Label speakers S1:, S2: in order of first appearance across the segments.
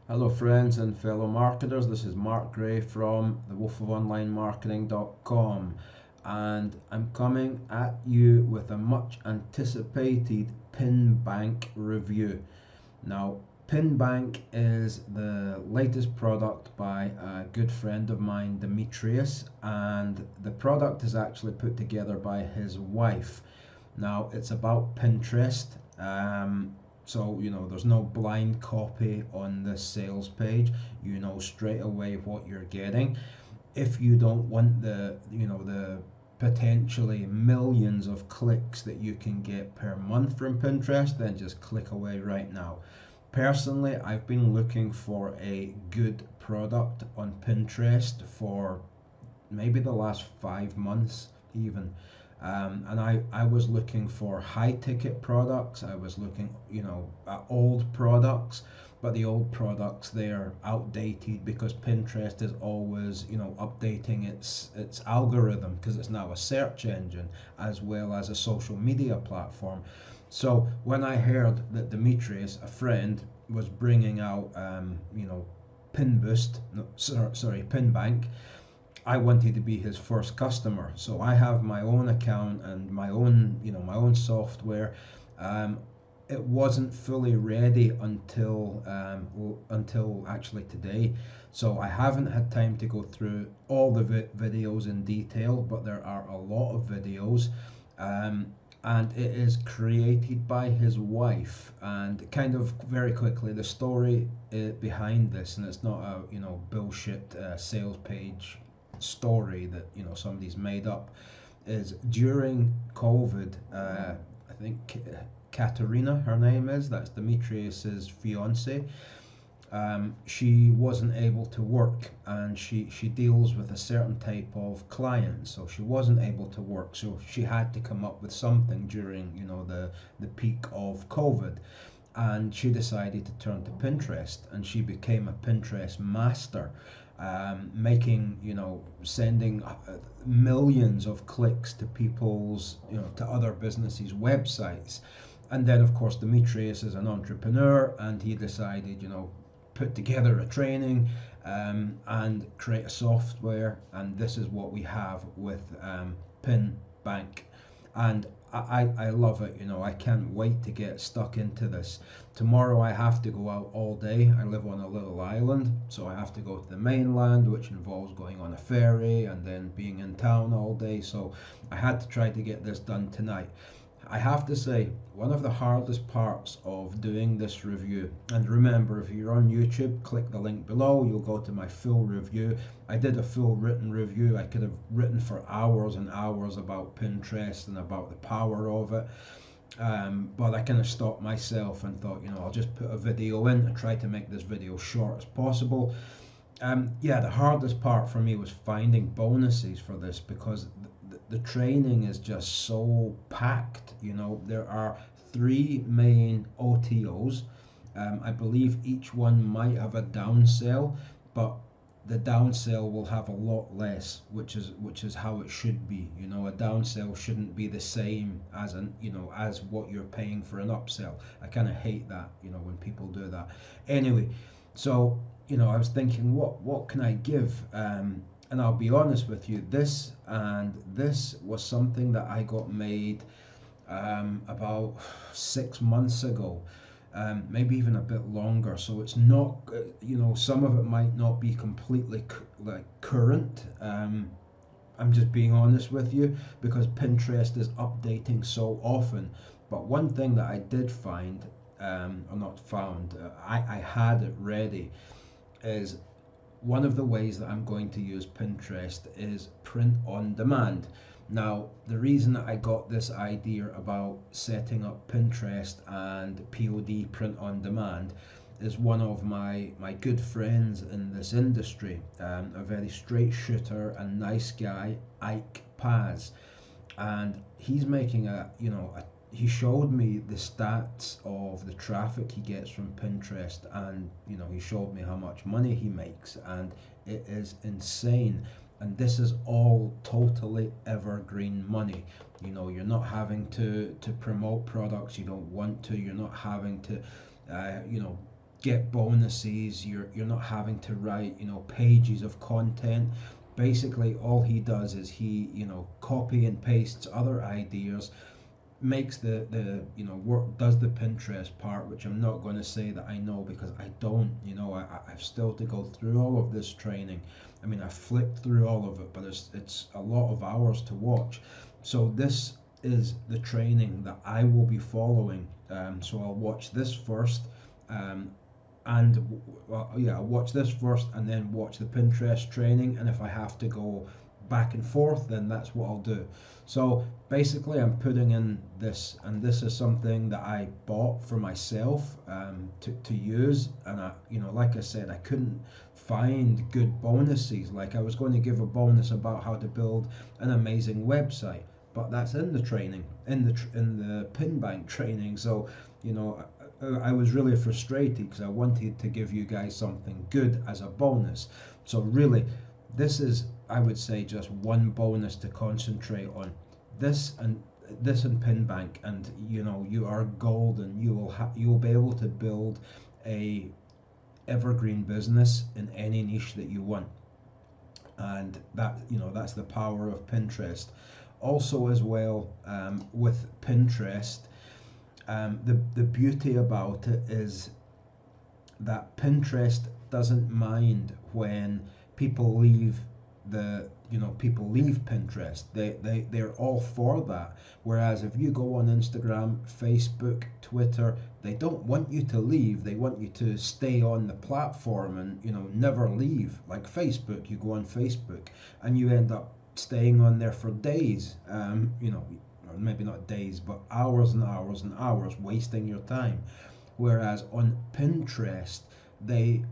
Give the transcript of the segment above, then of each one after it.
S1: Hello friends and fellow marketers, this is Marc Gray from thewolfofonlinemarketing.com, and I'm coming at you with a much anticipated PinBank review. Now, PinBank is the latest product by a good friend of mine, Demetrius, and the product is actually put together by his wife. Now, it's about Pinterest. There's no blind copy on this sales page. You know straight away what you're getting. If you don't want the potentially millions of clicks that you can get per month from Pinterest, then just click away right now. Personally, I've been looking for a good product on Pinterest for maybe the last 5 months even. And I was looking for high ticket products. I was looking, at old products, but the old products, they're outdated because Pinterest is always, updating its algorithm because it's now a search engine as well as a social media platform. So when I heard that Demetrius, a friend, was bringing out, Pinboost, no, sorry, Pinbank, I wanted to be his first customer. So I have my own account and my own software. Um, it wasn't fully ready until actually today. So I haven't had time to go through all the videos in detail, but there are a lot of videos. Um, and it is created by his wife. And kind of very quickly, the story behind this, and it's not a bullshit sales page story that somebody's made up, is during COVID. I think Katerina, her name is, that's Demetrius's fiance. She wasn't able to work, and she deals with a certain type of client, so she wasn't able to work. So she had to come up with something during the peak of COVID, and she decided to turn to Pinterest, and she became a Pinterest master, making, sending millions of clicks to people's, to other businesses' websites. And then, of course, Demetrius is an entrepreneur, and he decided, put together a training, and create a software, and this is what we have with PinBank. And I love it. I can't wait to get stuck into this. Tomorrow I have to go out all day. I live on a little island, so I have to go to the mainland, which involves going on a ferry and then being in town all day. So I had to try to get this done tonight. I have to say, one of the hardest parts of doing this review, and remember, if you're on YouTube, click the link below, you'll go to my full review. I did a full written review. I could have written for hours and hours about Pinterest and about the power of it. But I kind of stopped myself and thought, I'll just put a video in and try to make this video short as possible. Yeah, the hardest part for me was finding bonuses for this, because the training is just so packed. There are three main OTOs. I believe each one might have a downsell, but the downsell will have a lot less, which is how it should be. A downsell shouldn't be the same as as what you're paying for an upsell. I kind of hate that, when people do that. Anyway, so I was thinking, what can I give? And I'll be honest with you, this was something that I got made about 6 months ago, maybe even a bit longer. So it's not, some of it might not be completely current. I'm just being honest with you, because Pinterest is updating so often. But one thing that I did find, or not found, I had it ready, is one of the ways that I'm going to use Pinterest is print on demand. Now, the reason that I got this idea about setting up Pinterest and POD, print on demand, is one of my good friends in this industry, a very straight shooter and nice guy, Ike Paz. And he's making he showed me the stats of the traffic he gets from Pinterest, and he showed me how much money he makes, and it is insane. And this is all totally evergreen money. You're not having to promote products you don't want to. You're not having to get bonuses. You're not having to write, pages of content. Basically, all he does is he, copy and pastes other ideas, makes the work, does the Pinterest part, which I'm not going to say that I know, because I don't. I've still to go through all of this training. I mean, I flipped through all of it, but it's a lot of hours to watch. So this is the training that I will be following. So I'll watch this first, and well, yeah, I'll watch this first and then watch the Pinterest training, and if I have to go back and forth, then that's what I'll do. So basically, I'm putting in this, and this is something that I bought for myself, to use. And like I said, I couldn't find good bonuses. Like, I was going to give a bonus about how to build an amazing website, but that's in the training, in the PinBank training. So I was really frustrated because I wanted to give you guys something good as a bonus. So really, this is, I would say, just one bonus to concentrate on. This and PinBank, and you are golden. You'll be able to build a evergreen business in any niche that you want, and that's the power of Pinterest. Also, as well, with Pinterest, the beauty about it is that Pinterest doesn't mind when people leave Pinterest. They're all for that. Whereas if you go on Instagram, Facebook, Twitter, they don't want you to leave. They want you to stay on the platform and never leave. Like Facebook, you go on Facebook and you end up staying on there for days. Or maybe not days, but hours and hours and hours, wasting your time. Whereas on Pinterest, they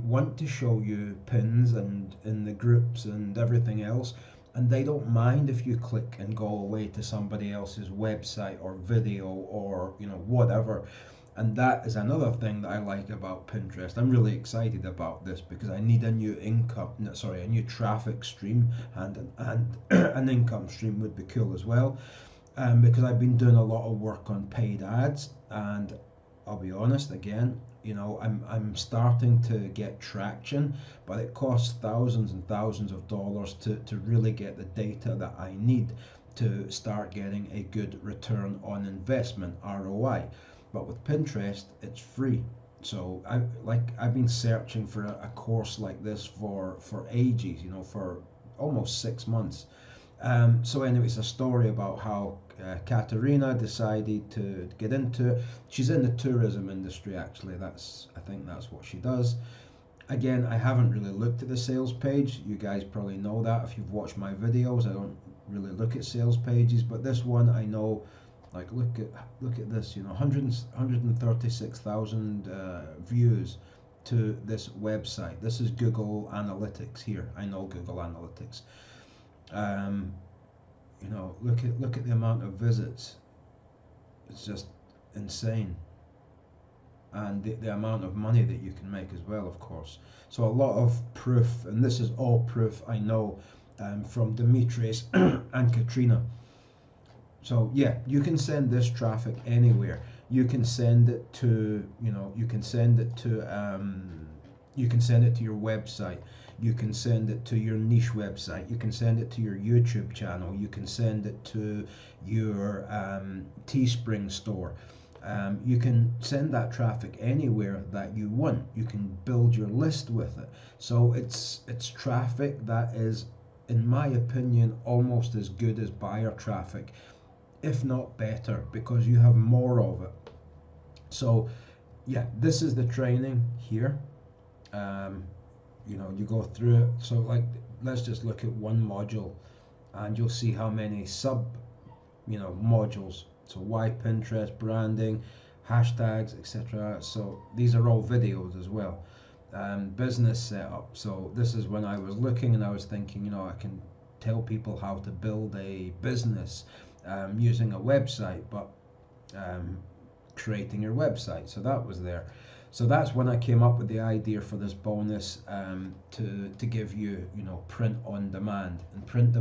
S1: want to show you pins and in the groups and everything else, and they don't mind if you click and go away to somebody else's website or video or whatever. And that is another thing that I like about Pinterest. I'm really excited about this because I need a new a new traffic stream, and an income stream would be cool as well. Because I've been doing a lot of work on paid ads, and I'll be honest again, I'm starting to get traction, but it costs thousands and thousands of dollars to really get the data that I need to start getting a good return on investment, ROI. But with Pinterest, it's free. So I've been searching for a course like this for ages, for almost 6 months. So anyway, it's a story about how Katerina decided to get into it. She's in the tourism industry, actually. I think that's what she does. Again, I haven't really looked at the sales page. You guys probably know that if you've watched my videos. I don't really look at sales pages, but this one I know. Like, look at this, 136,000 views to this website. This is Google Analytics here. I know Google Analytics. Look at the amount of visits. It's just insane. And the amount of money that you can make as well, of course. So a lot of proof, and this is all proof I know, from Demetrius and Katrina. So yeah, you can send this traffic anywhere. You can send it to, you can send it to your website. You can send it to your niche website. You can send it to your YouTube channel. You can send it to your Teespring store. You can send that traffic anywhere that you want. You can build your list with it. So it's traffic that is, in my opinion, almost as good as buyer traffic, if not better, because you have more of it. So yeah, this is the training here. You go through it. So let's just look at one module, and you'll see how many sub modules. So why Pinterest, branding, hashtags, etc. So these are all videos as well. Business setup. So this is when I was looking and I was thinking, I can tell people how to build a business using a website, but creating your website. So that was there. So that's when I came up with the idea for this bonus, to give you, print on demand. And print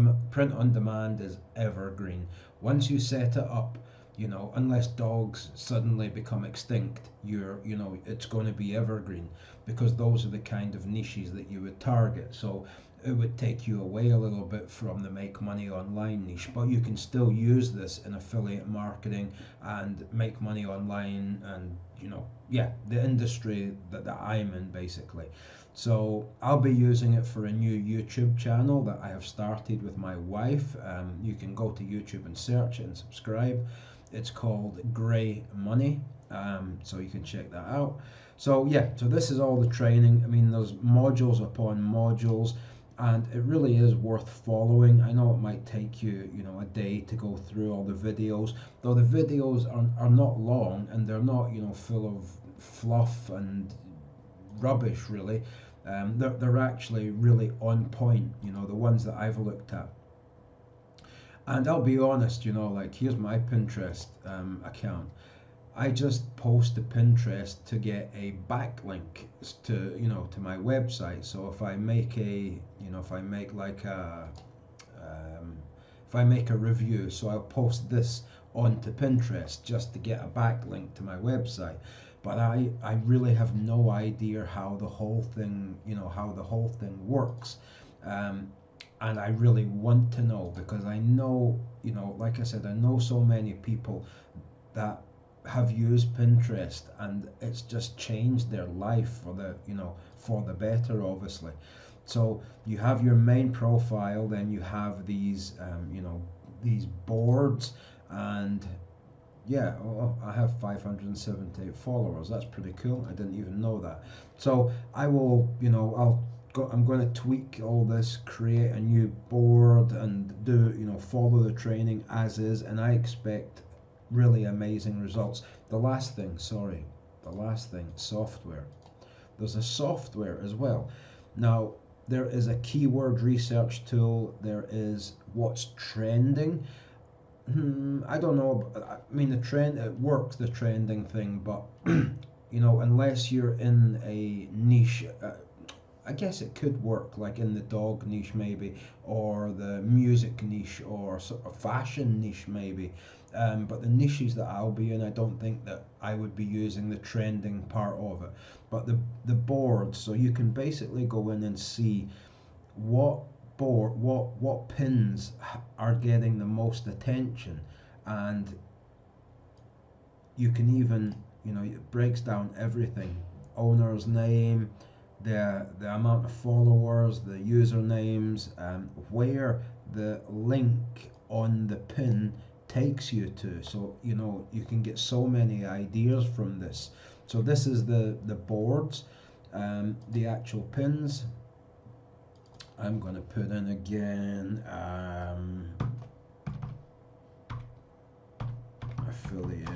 S1: on demand is evergreen. Once you set it up, You know, unless dogs suddenly become extinct, you know, it's going to be evergreen, because those are the kind of niches that you would target. So it would take you away a little bit from the make money online niche, but you can still use this in affiliate marketing and make money online, and you know, yeah, the industry that I'm in basically. So I'll be using it for a new YouTube channel that I have started with my wife. You can go to YouTube and search it and subscribe. It's called Grey Money, so you can check that out. So yeah, so this is all the training. I mean, there's modules upon modules, and it really is worth following. I know it might take you, you know, a day to go through all the videos, though the videos are not long, and they're not, you know, full of fluff and rubbish really. They're actually really on point, you know, the ones that I've looked at. And I'll be honest, you know, like here's my Pinterest account. I just post to Pinterest to get a backlink to, you know, to my website. So if I make a, you know, if I make like a, um, if I make a review, so I'll post this onto Pinterest just to get a backlink to my website. But I really have no idea how the whole thing, you know, how the whole thing works. Um, and I really want to know, because I know, you know, like I said, I know so many people that have used Pinterest, and it's just changed their life for the, you know, for the better, obviously. So you have your main profile, then you have these, you know, these boards, and yeah, oh, I have 578 followers. That's pretty cool. I didn't even know that. So I will, you know, I'm going to tweak all this, create a new board, and do, you know, follow the training as is, and I expect really amazing results. The last thing, software. There's a software as well. Now, there is a keyword research tool. There is what's trending. I don't know. I mean, the trend, it works, the trending thing, but you know, unless you're in a niche, I guess it could work, like in the dog niche maybe, or the music niche, or sort of fashion niche maybe. But the niches that I'll be in, I don't think that I would be using the trending part of it. But the board, so you can basically go in and see what what pins are getting the most attention, and you can even, you know, it breaks down everything: owner's name, the amount of followers, the usernames, where the link on the pin takes you to. So you know, you can get so many ideas from this. So this is the boards, the actual pins. I'm going to put in again affiliate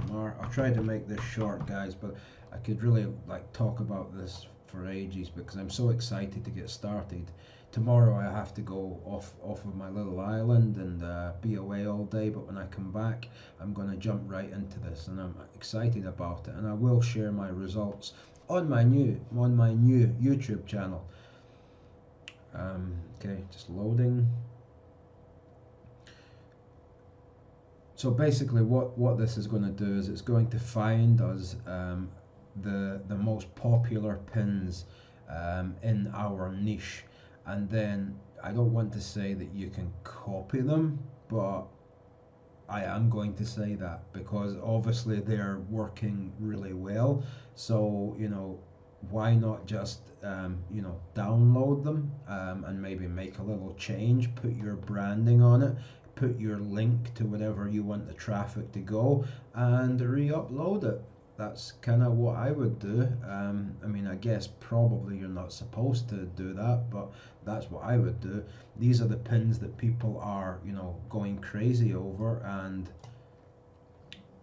S1: Marc. I'll try to make this short, guys, but I could really like talk about this for ages, because I'm so excited to get started. Tomorrow I have to go off of my little island and be away all day, but when I come back I'm going to jump right into this, and I'm excited about it, and I will share my results on my new YouTube channel. Okay, just loading. So basically what this is going to do is it's going to find us the most popular pins in our niche, and then I don't want to say that you can copy them, but I am going to say that because obviously they're working really well. So you know, why not just you know, download them and maybe make a little change, put your branding on it, put your link to whatever you want the traffic to go, and re-upload it. That's kind of what I would do. I mean, I guess probably you're not supposed to do that, but that's what I would do. These are the pins that people are, you know, going crazy over, and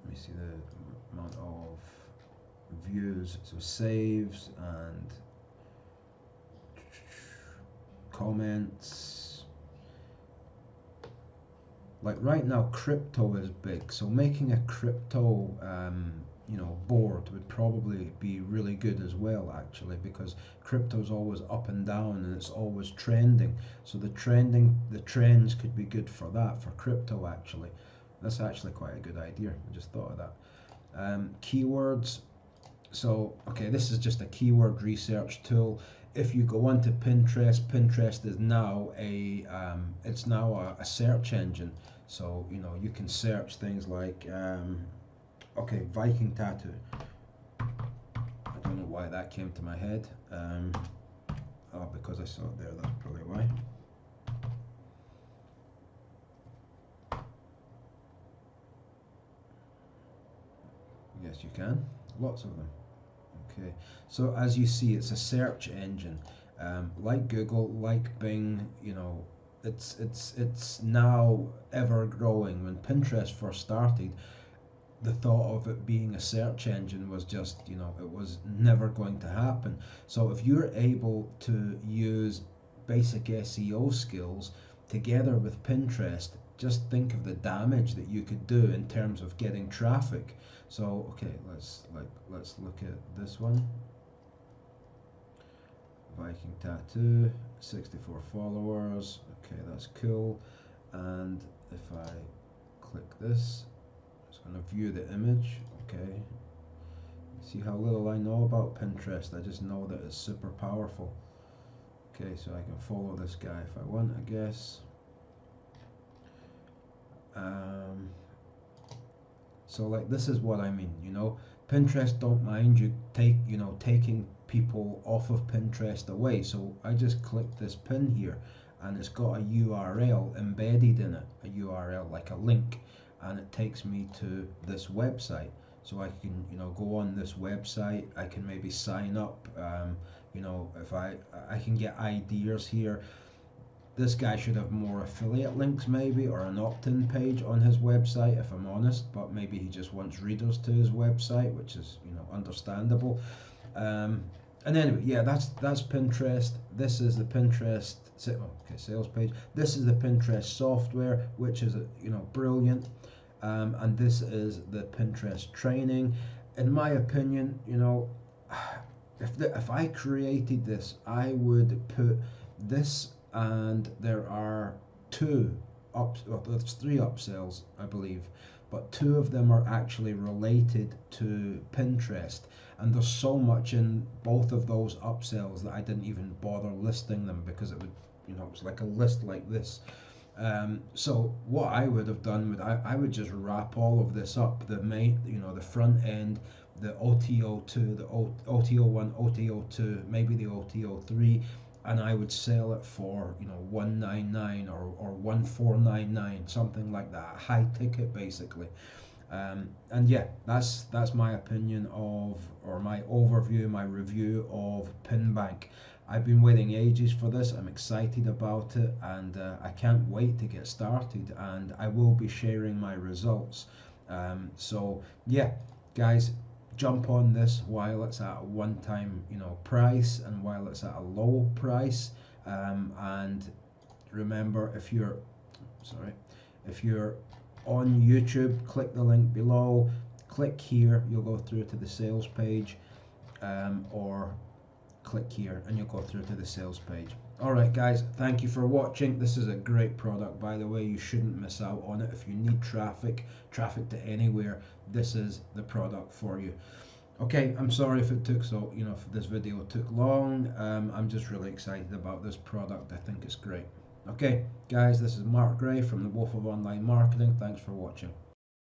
S1: let me see the amount of views. So saves and comments. Like right now, crypto is big, so making a crypto you know, board would probably be really good as well, actually, because crypto's always up and down and it's always trending. So the trends could be good for that, for crypto actually. That's actually quite a good idea. I just thought of that. Keywords. So, okay, this is just a keyword research tool. If you go onto Pinterest, Pinterest is now a search engine. So, you know, you can search things like, okay, Viking tattoo. I don't know why that came to my head. Oh, because I saw it there, that's probably why. Yes, you can. Lots of them. Okay, so as you see, it's a search engine, like Google, like Bing. You know, it's now ever growing. When Pinterest first started, the thought of it being a search engine was just, you know, it was never going to happen. So if you're able to use basic SEO skills together with Pinterest, just think of the damage that you could do in terms of getting traffic. So okay, let's look at this one. Viking tattoo, 64 followers. Okay, that's cool. And if I click this, it's going to view the image. Okay, see how little I know about Pinterest. I just know that it's super powerful. Okay, so I can follow this guy if I want, I guess. So like, this is what I mean, you know, Pinterest don't mind you taking people off of Pinterest away. So I just click this pin here, and it's got a URL embedded in it, a URL like a link, and it takes me to this website. So I can, you know, go on this website. I can maybe sign up. You know, if I can get ideas here. This guy should have more affiliate links maybe, or an opt-in page on his website, if I'm honest, but maybe he just wants readers to his website, which is, you know, understandable. And anyway, yeah, that's Pinterest. This is the Pinterest sales page. This is the Pinterest software, which is, you know, brilliant. And this is the Pinterest training. In my opinion, you know, if I created this, I would put this, and there are there's three upsells, I believe, but two of them are actually related to Pinterest, and there's so much in both of those upsells that I didn't even bother listing them, because it would, you know, it's like a list like this. So what I would have done with I would just wrap all of this up, the main, you know, the front end, the OTO2, the OTO1, OTO2, maybe the OTO3, and I would sell it for, you know, 199 or 1499, something like that, high ticket basically. And yeah, that's my opinion of, or my overview, my review of PinBank. I've been waiting ages for this. I'm excited about it, and I can't wait to get started. And I will be sharing my results. So yeah, guys, jump on this while it's at a one-time, you know, price, and while it's at a low price. And remember, if you're on YouTube, click the link below, click here, you'll go through to the sales page, or click here and you'll go through to the sales page. Alright guys, thank you for watching. This is a great product, by the way. You shouldn't miss out on it. If you need traffic to anywhere, this is the product for you. Okay, I'm sorry if it took if this video took long. I'm just really excited about this product. I think it's great. Okay, guys, this is Marc Gray from the Wolf of Online Marketing. Thanks for watching.